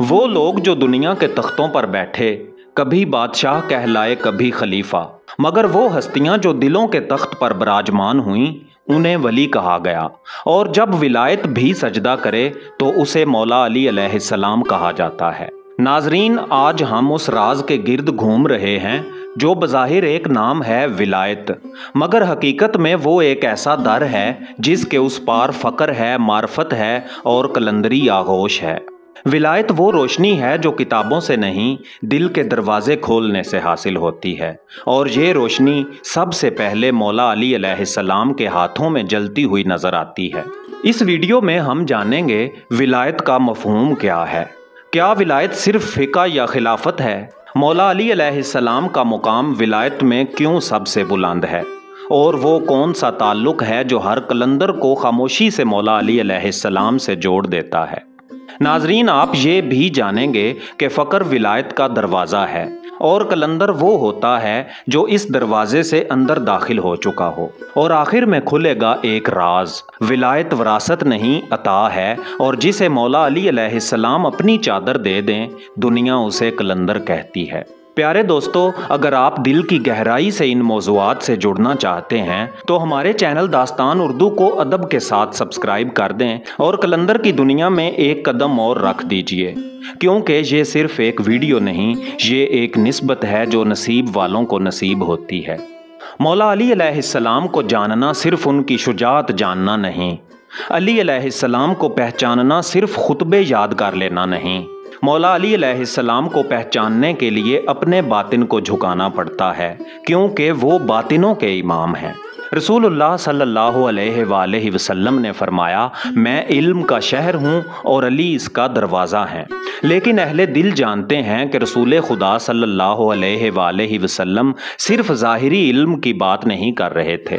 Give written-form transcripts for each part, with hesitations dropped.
वो लोग जो दुनिया के तख्तों पर बैठे, कभी बादशाह कहलाए कभी खलीफा, मगर वो हस्तियां जो दिलों के तख्त पर विराजमान हुईं उन्हें वली कहा गया। और जब विलायत भी सजदा करे तो उसे मौला अली अलैहिस्सलाम कहा जाता है। नाजरीन, आज हम उस राज के गिर्द घूम रहे हैं जो बज़ाहिर एक नाम है विलायत, मगर हकीकत में वो एक ऐसा दर है जिसके उस पार फ़क्र है, मार्फत है और कलंदरी आगोश है। विलायत वो रोशनी है जो किताबों से नहीं, दिल के दरवाजे खोलने से हासिल होती है, और ये रोशनी सबसे पहले मौला अली अलैहिस्सलाम के हाथों में जलती हुई नज़र आती है। इस वीडियो में हम जानेंगे विलायत का मफ़हूम क्या है। क्या विलायत सिर्फ फ़िक़ा या खिलाफत है? मौला अली अलैहिस्सलाम का मुकाम विलायत में क्यों सबसे बुलंद है? और वो कौन सा ताल्लुक़ है जो हर कलंदर को खामोशी से मौला अली अलैहिस्सलाम से जोड़ देता है? नाजरीन, आप ये भी जानेंगे कि फ़क्र विलायत का दरवाज़ा है और कलंदर वो होता है जो इस दरवाजे से अंदर दाखिल हो चुका हो। और आखिर में खुलेगा एक राज। विलायत वरासत नहीं, अता है, और जिसे मौला अली अलैहिस्सलाम अपनी चादर दे दें, दुनिया उसे कलंदर कहती है। प्यारे दोस्तों, अगर आप दिल की गहराई से इन मौज़ूआत से जुड़ना चाहते हैं तो हमारे चैनल दास्तान उर्दू को अदब के साथ सब्सक्राइब कर दें और कलंदर की दुनिया में एक कदम और रख दीजिए, क्योंकि ये सिर्फ एक वीडियो नहीं, ये एक निस्बत है जो नसीब वालों को नसीब होती है। मौला अली अलैहिस्सलाम को जानना सिर्फ उनकी शुजाअत जानना नहीं, अली अलैहिस्सलाम को पहचानना सिर्फ खुतबे याद कर लेना नहीं। मौला अली अलैहिस्सलाम को पहचानने के लिए अपने बातिन को झुकाना पड़ता है, क्योंकि वो बातिनों के इमाम हैं। रसूलुल्लाह सल्लल्लाहु अलैहि वसल्लम ने फरमाया, मैं इल्म का शहर हूँ और अली इसका दरवाज़ा है। लेकिन अहले दिल जानते हैं कि रसूल खुदा सल्लल्लाहु अलैहि वसल्लम सिर्फ ज़ाहिरी इल्म की बात नहीं कर रहे थे,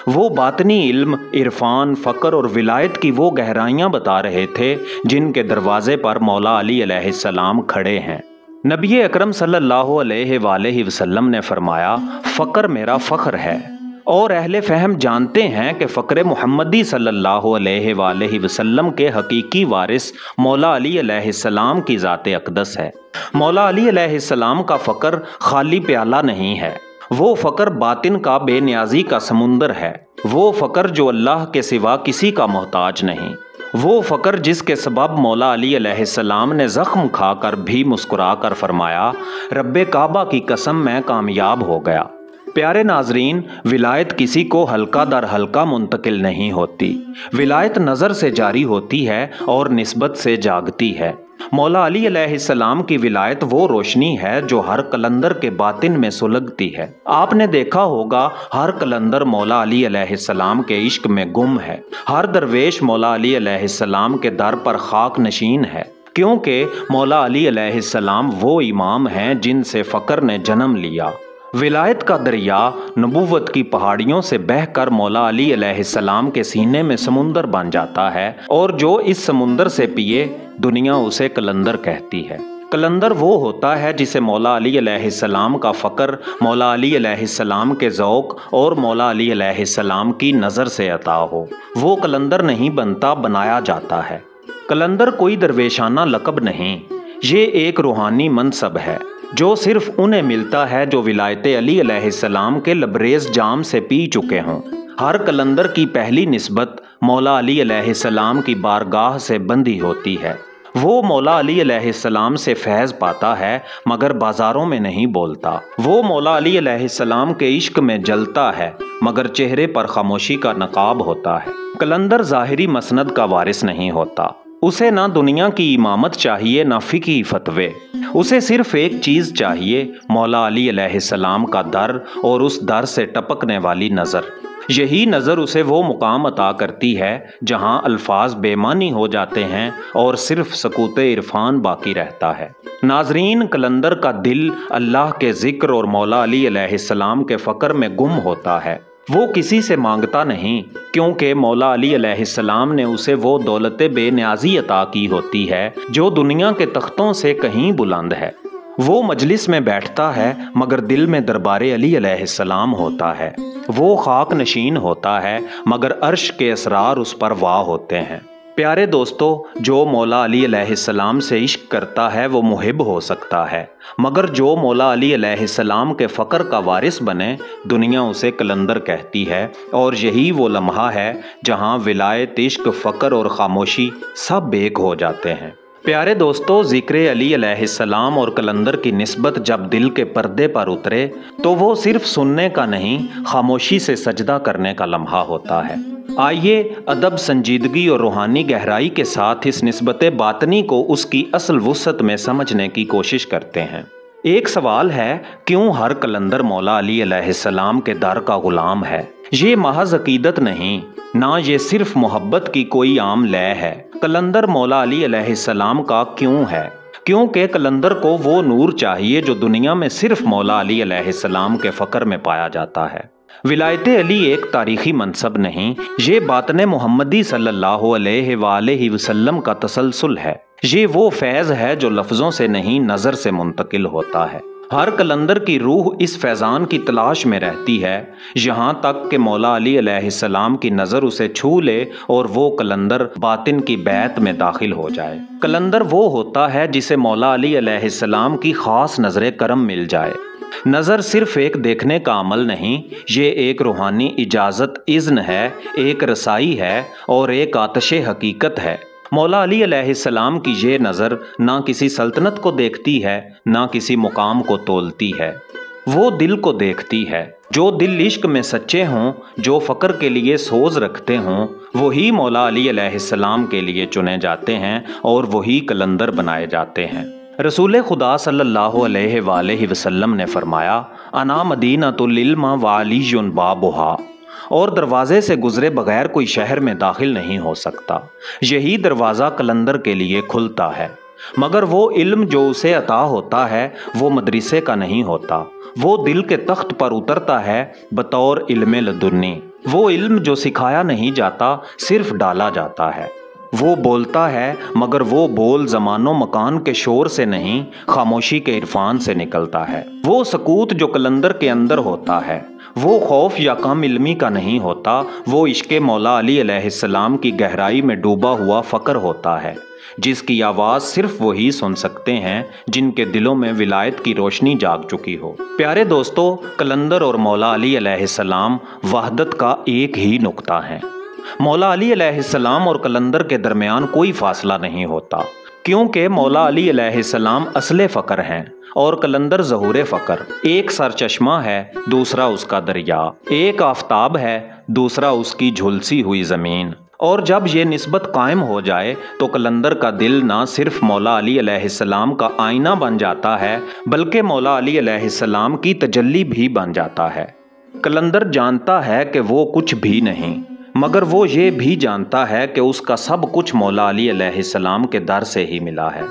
वो बातनी इल्म, इरफान, फ़क्र और विलायत की वो गहराइयाँ बता रहे थे जिनके दरवाज़े पर मौला अली अलैहिस्सलाम खड़े हैं। नबी अकरम सल्लल्लाहु अलैहि वसल्लम ने फरमाया, फ़क्र मेरा फ़ख्र है। और अहले फ़हम जानते हैं कि फ़क्र मुहम्मदी सल्लल्लाहु अलैहि वसल्लम के हकीकी वारिस मौला अली अलैहिस्सलाम की ज़ात अक़दस है। मौला अली अलैहिस्सलाम का फ़क्र खाली प्याला नहीं है, वो फ़क्र बातिन का बेनियाजी का समुंदर है। वो फ़क्र जो अल्लाह के सिवा किसी का मोहताज नहीं। वो फ़क्र जिसके सबब मौला अली अलैहिस्सलाम ने ज़ख्म खाकर भी मुस्कुरा कर फरमाया, रब्बे काबा की कसम मैं कामयाब हो गया। प्यारे नाजरीन, विलायत किसी को हल्का दर हल्का मुंतकिल नहीं होती। विलायत नज़र से जारी होती है और निस्बत से जागती है। मौला अली अलैहिस्सलाम की विलायत वो रोशनी है जो हर कलंदर के बातिन में सुलगती है। आपने देखा होगा, हर कलंदर मौला अली अलैहिस्सलाम के इश्क में गुम है। हर दरवेश मौला अली अलैहिस्सलाम के दर पर खाक नशीन है, क्योंकि मौला अली अलैहिस्सलाम वो इमाम हैं जिनसे फ़क्र ने जन्म लिया। विलायत का दरिया नबूवत की पहाड़ियों से बहकर मौला अली अलैहिस्सलाम के सीने में समुंदर बन जाता है, और जो इस समुंदर से पिए दुनिया उसे कलंदर कहती है। कलंदर वो होता है जिसे मौला अली अलैहिस्सलाम का फ़क्र, मौला अली अलैहिस्सलाम के ज़ौक़ और मौला अली अलैहिस्सलाम की नज़र से अता हो। वो कलंदर नहीं बनता, बनाया जाता है। कलंदर कोई दरवेशाना लक़ब नहीं, ये एक रूहानी मनसब है जो सिर्फ उन्हें मिलता है जो विलायत अली अलैहिस्सलाम के लबरेज जाम से पी चुके हों। हर कलंदर की पहली निस्बत मौला अली अलैहिस्सलाम की बारगाह से बंधी होती है। वो मौला अली अलैहिस्सलाम से फैज़ पाता है, मगर बाज़ारों में नहीं बोलता। वो मौला अली अलैहिस्सलाम के इश्क में जलता है, मगर चेहरे पर खामोशी का नकाब होता है। कलंदर ज़ाहिरी मसनद का वारिस नहीं होता। उसे ना दुनिया की इमामत चाहिए, ना फ़िक़ी फतवे। उसे सिर्फ एक चीज़ चाहिए, मौला अली अलैहिस्सलाम का दर और उस दर से टपकने वाली नज़र। यही नज़र उसे वो मुकाम अता करती है जहाँ अल्फाज बेमानी हो जाते हैं और सिर्फ सकूते इरफान बाकी रहता है। नाजरीन, कलंदर का दिल अल्लाह के ज़िक्र और मौला अली अलैहिस्सलाम के फ़क्र में गुम होता है। वो किसी से मांगता नहीं, क्योंकि मौला अली अलैहिस्सलाम ने उसे वो दौलत बेनियाज़ी अता की होती है जो दुनिया के तख्तों से कहीं बुलंद है। वो मजलिस में बैठता है, मगर दिल में दरबारे अली अलैहिस्सलाम होता है। वो खाक नशीन होता है, मगर अर्श के असरार उस पर वाह होते हैं। प्यारे दोस्तों, जो मौला अली अलैहिस्सलाम से इश्क करता है वो मुहिब हो सकता है, मगर जो मौला अली अलैहिस्सलाम के फ़क्र का वारिस बने दुनिया उसे कलंदर कहती है। और यही वो लम्हा है जहाँ विलायत, इश्क, फ़क्र और ख़ामोशी सब एक हो जाते हैं। प्यारे दोस्तों, ज़िक्र अली अलैहिस्सलाम और कलंदर की निस्बत जब दिल के पर्दे पर उतरे तो वो सिर्फ सुनने का नहीं, खामोशी से सजदा करने का लम्हा होता है। आइए अदब, संजीदगी और रूहानी गहराई के साथ इस निस्बत बातनी को उसकी असल वुसअत में समझने की कोशिश करते हैं। एक सवाल है, क्यों हर कलंदर मौला अली अलैहिस्सलाम के दर का गुलाम है? ये महज अकीदत नहीं, ना ये सिर्फ मोहब्बत की कोई आम लय है। कलंदर मौला अली अलैहिस्सलाम का क्यों है? क्योंकि कलंदर को वो नूर चाहिए जो दुनिया में सिर्फ मौला अली अलैहिस्सलाम के फ़क्र में पाया जाता है। विलायत अली एक तारीख़ी मनसब नहीं, ये बातने मोहम्मदी सल्लल्लाहु अलैहि वसल्लम का तसलसल है। ये वो फैज़ है जो लफ्ज़ों से नहीं, नज़र से मुंतकिल होता है। हर कलंदर की रूह इस फैज़ान की तलाश में रहती है, यहाँ तक कि मौला अली अलैहिस्सलाम की नज़र उसे छू ले और वो कलंदर बातिन की बैत में दाखिल हो जाए। कलंदर वो होता है जिसे मौला अली अलैहिस्सलाम की ख़ास नज़र करम मिल जाए। नज़र सिर्फ एक देखने का अमल नहीं, ये एक रूहानी इजाज़त, इज़्न है, एक रसाई है और एक आतिशे हकीकत है। मौला अली अलैहिस्सलाम की ये नज़र ना किसी सल्तनत को देखती है, ना किसी मुकाम को तोलती है, वो दिल को देखती है। जो दिल इश्क में सच्चे हों, जो फ़क्र के लिए सोच रखते हों, वही मौला अली अलैहिस्सलाम के लिए चुने जाते हैं और वही कलंदर बनाए जाते हैं। रसूल खुदा सल्लल्लाहु अलैहि वसल्लम ने फरमाया, अना मदीनतुल इल्म व अलीयुन बाबुहा, और दरवाज़े से गुज़रे बगैर कोई शहर में दाखिल नहीं हो सकता। यही दरवाज़ा कलंदर के लिए खुलता है, मगर वो इल्म जो उसे अता होता है वो मदरसे का नहीं होता, वो दिल के तख्त पर उतरता है बतौर इल्म लदुन्नी। वो इल्म जो सिखाया नहीं जाता, सिर्फ डाला जाता है। वो बोलता है, मगर वो बोल ज़मानो मकान के शोर से नहीं, खामोशी के इरफान से निकलता है। वो सकूत जो कलंदर के अंदर होता है, वो खौफ या कम इल्मी का नहीं होता, वो इश्क़ मौला अली अलैहिस्सलाम की गहराई में डूबा हुआ फ़क्र होता है, जिसकी आवाज़ सिर्फ वही सुन सकते हैं जिनके दिलों में विलायत की रोशनी जाग चुकी हो। प्यारे दोस्तों, कलंदर और मौला अली अलैहिस्सलाम वहदत का एक ही नुक्ता है। मौला अली अलैहिस्सलाम और कलंदर के दरमियान कोई फासला नहीं होता, क्योंकि मौला अली अलैहिस्सलाम असले फ़क्र हैं और कलंदर ज़हूर फ़क्र। एक सरचश्मा है, दूसरा उसका दरिया, एक आफताब है, दूसरा उसकी झुलसी हुई ज़मीन। और जब ये निस्बत कायम हो जाए तो कलंदर का दिल ना सिर्फ मौला अली अलैहिस्सलाम का आईना बन जाता है, बल्कि मौला अली अलैहिस्सलाम की तजल्ली भी बन जाता है। कलंदर जानता है कि वो कुछ भी नहीं, मगर वो ये भी जानता है कि उसका सब कुछ मौला अली अलैहिस्सलाम के दर से ही मिला है।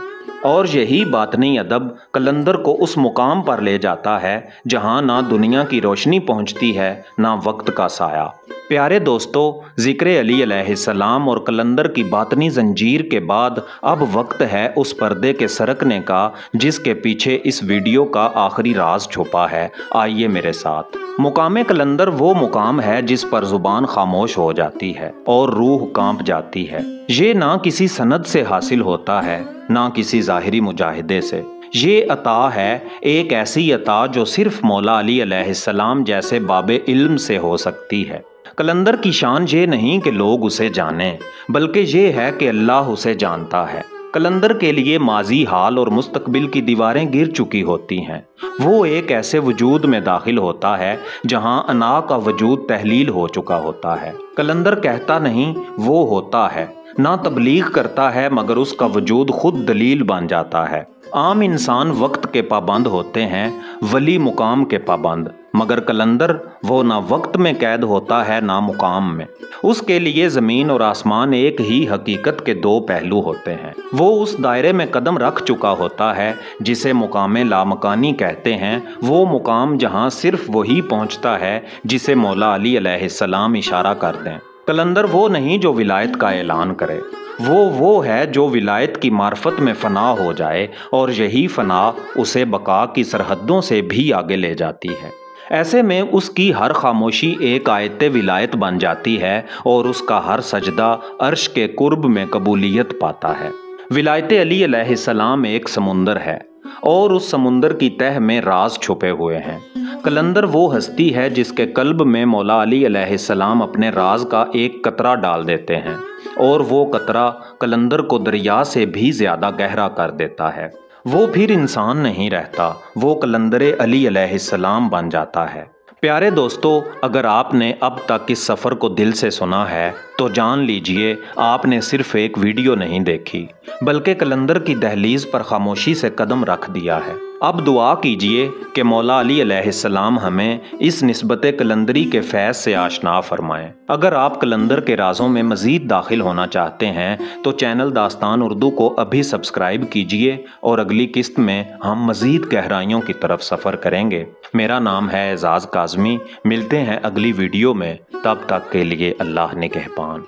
और यही बातनी अदब कलंदर को उस मुकाम पर ले जाता है जहाँ ना दुनिया की रोशनी पहुँचती है, ना वक्त का साया। प्यारे दोस्तों, ज़िक्र अली अलैहिस्सलाम और कलंदर की बातनी जंजीर के बाद अब वक्त है उस पर्दे के सरकने का जिसके पीछे इस वीडियो का आखिरी राज छुपा है। आइए मेरे साथ। मुकाम कलंदर वो मुकाम है जिस पर ज़ुबान खामोश हो जाती है और रूह कांप जाती है। ये ना किसी सनद से हासिल होता है, ना किसी ज़ाहिरी मुजाहिदे से। ये अता है, एक ऐसी अता जो सिर्फ मौला अली अलैहिस्सलाम जैसे बाबे इल्म से हो सकती है। कलंदर की शान ये नहीं कि लोग उसे जानें, बल्कि ये है कि अल्लाह उसे जानता है। कलंदर के लिए माजी, हाल और मुस्तकबिल की दीवारें गिर चुकी होती हैं। वो एक ऐसे वजूद में दाखिल होता है जहां अना का वजूद तहलील हो चुका होता है। कलंदर कहता नहीं, वो होता है। ना तबलीग करता है, मगर उसका वजूद खुद दलील बन जाता है। आम इंसान वक्त के पाबंद होते हैं, वली मुकाम के पाबंद, मगर कलंदर वो ना वक्त में कैद होता है, ना मुकाम में। उसके लिए ज़मीन और आसमान एक ही हकीकत के दो पहलू होते हैं। वो उस दायरे में कदम रख चुका होता है जिसे मुकामे लामकानी कहते हैं, वो मुकाम जहाँ सिर्फ वही पहुँचता है जिसे मौला अली अलैहिस्सलाम इशारा कर दें। कलंदर वो नहीं जो विलायत का ऐलान करे, वो है जो विलायत की मार्फत में फ़ना हो जाए और यही फ़ना उसे बका की सरहदों से भी आगे ले जाती है। ایسے میں اس کی ہر خاموشی ایک آیت ولایت بن جاتی ہے اور اس کا ہر سجدہ عرش کے قرب میں قبولیت پاتا ہے۔ ولایت علی علیہ السلام ایک سمندر ہے اور اس سمندر کی تہ میں راز چھپے ہوئے ہیں۔ قلندر وہ ہستی ہے جس کے قلب میں مولا علی علیہ السلام اپنے راز کا ایک قطرہ ڈال دیتے ہیں اور وہ قطرہ قلندر کو دریا سے بھی زیادہ گہرا کر دیتا ہے۔ وہ پھر انسان نہیں رہتا، وہ قلندر علی علیہ السلام بن جاتا ہے۔ پیارے دوستو، اگر آپ نے اب تک اس سفر کو دل سے سنا ہے تو جان لیجئے آپ نے صرف ایک ویڈیو نہیں دیکھی بلکہ قلندر کی دہلیز پر خاموشی سے قدم رکھ دیا ہے۔ اب دعا کیجئے کہ مولا علی علیہ السلام ہمیں اس نسبت قلندری کے فیض سے آشنا فرمائیں۔ اگر آپ قلندر کے رازوں میں مزید داخل ہونا چاہتے ہیں تو چینل داستان اردو کو ابھی سبسکرائب کیجئے اور اگلی قسط میں ہم مزید گہرائیوں کی طرف سفر کریں گے۔ میرا نام ہے اعزاز کاظمی، ملتے ہیں اگلی ویڈیو میں، تب تک کے لیے اللہ نگہبان۔